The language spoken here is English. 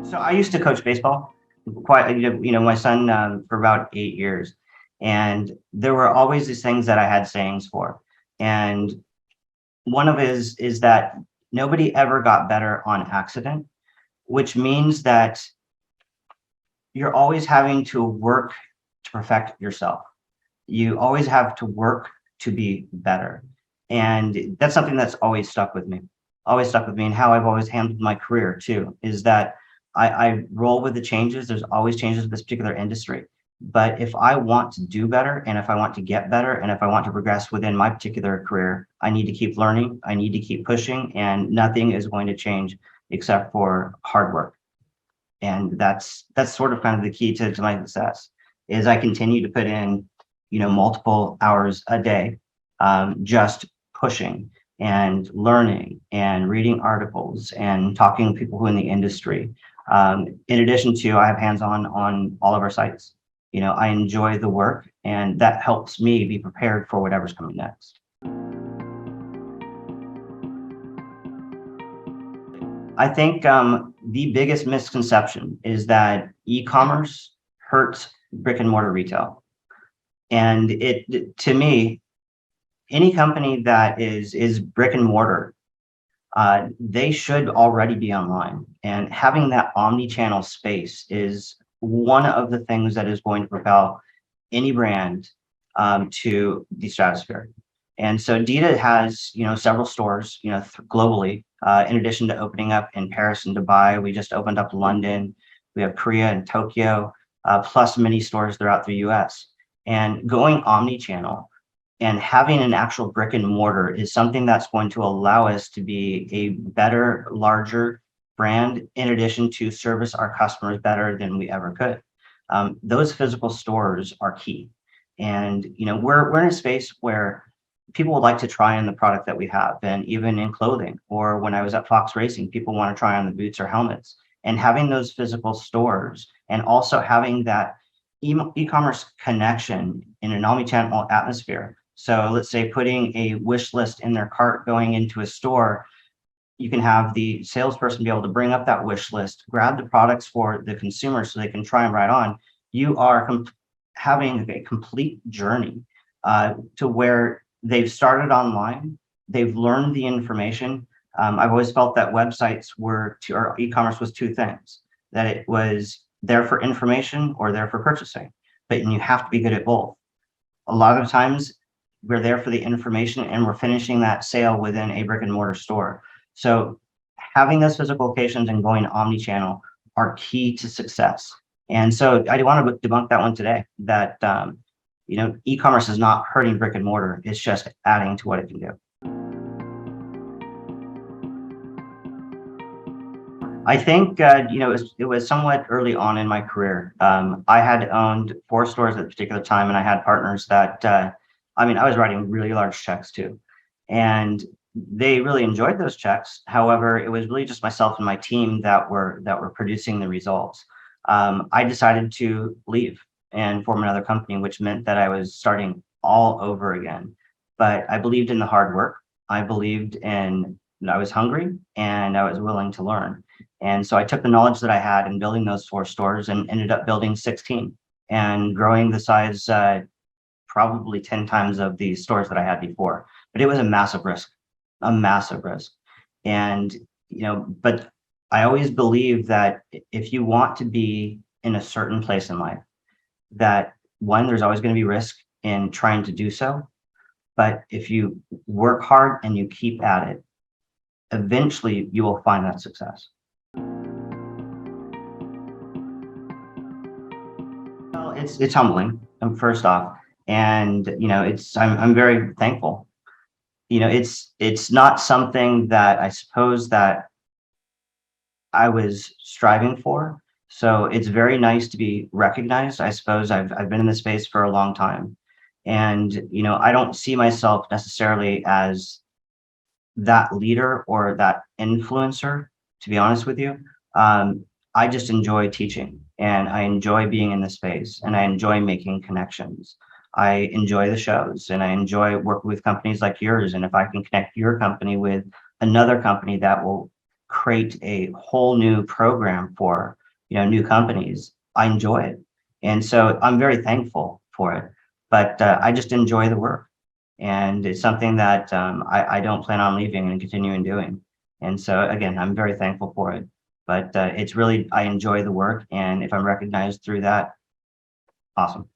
So I used to coach baseball quite, my son for about 8 years. And there were always these things that I had sayings for. And one of it is that nobody ever got better on accident, which means that you're always having to work to perfect yourself. You always have to work to be better. And that's something that's always stuck with me, and how I've always handled my career too, is that I roll with the changes. There's always changes in this particular industry. But if I want to do better, and if I want to get better, and if I want to progress within my particular career, I need to keep learning. I need to keep pushing, and nothing is going to change except for hard work. And that's sort of kind of the key to my success, is I continue to put in, multiple hours a day, just pushing and learning and reading articles and talking to people who in the industry. In addition to, I have hands-on all of our sites. I enjoy the work, and that helps me be prepared for whatever's coming next. I think the biggest misconception is that e-commerce hurts brick and mortar retail. And to me, any company that is brick and mortar, they should already be online. And having that omni-channel space is one of the things that is going to propel any brand to the stratosphere. And so DITA has, several stores, globally. In addition to opening up in Paris and Dubai, we just opened up London. We have Korea and Tokyo, plus many stores throughout the US. And going omni-channel and having an actual brick and mortar is something that's going to allow us to be a better, larger brand, in addition to service our customers better than we ever could. Those physical stores are key. And we're in a space where people would like to try on the product that we have, and even in clothing. Or when I was at Fox Racing, people want to try on the boots or helmets. And having those physical stores, and also having that e-commerce connection in an omnichannel atmosphere. So let's say putting a wish list in their cart going into a store, you can have the salesperson be able to bring up that wish list, grab the products for the consumer so they can try them right on. You are having a complete journey to where they've started online, they've learned the information. I've always felt that websites or e-commerce was two things, that it was there for information or there for purchasing, but you have to be good at both. A lot of times we're there for the information and we're finishing that sale within a brick and mortar store. So having those physical locations and going omni-channel are key to success. And so I want to debunk that one today, that e-commerce is not hurting brick and mortar. It's just adding to what it can do. I think, it was somewhat early on in my career. I had owned 4 stores at a particular time, and I had partners that, I was writing really large checks too. And they really enjoyed those checks. However, it was really just myself and my team that were producing the results. I decided to leave and form another company, which meant that I was starting all over again. But I believed in the hard work. I was hungry, and I was willing to learn. And so I took the knowledge that I had in building those 4 stores and ended up building 16 and growing the size probably 10 times of the stores that I had before. But it was a massive risk. And, but I always believe that if you want to be in a certain place in life, that one, there's always going to be risk in trying to do so. But if you work hard and you keep at it, eventually you will find that success. Well, it's humbling, first off. And, I'm very thankful. It's not something that I suppose that I was striving for. So it's very nice to be recognized. I suppose I've been in this space for a long time. And, I don't see myself necessarily as that leader or that influencer, to be honest with you. I just enjoy teaching, and I enjoy being in the space, and I enjoy making connections. I enjoy the shows, and I enjoy working with companies like yours. And if I can connect your company with another company that will create a whole new program for, new companies, I enjoy it. And so I'm very thankful for it, but I just enjoy the work. And it's something that I don't plan on leaving and continuing doing. And so again, I'm very thankful for it, but it's really, I enjoy the work. And if I'm recognized through that, awesome.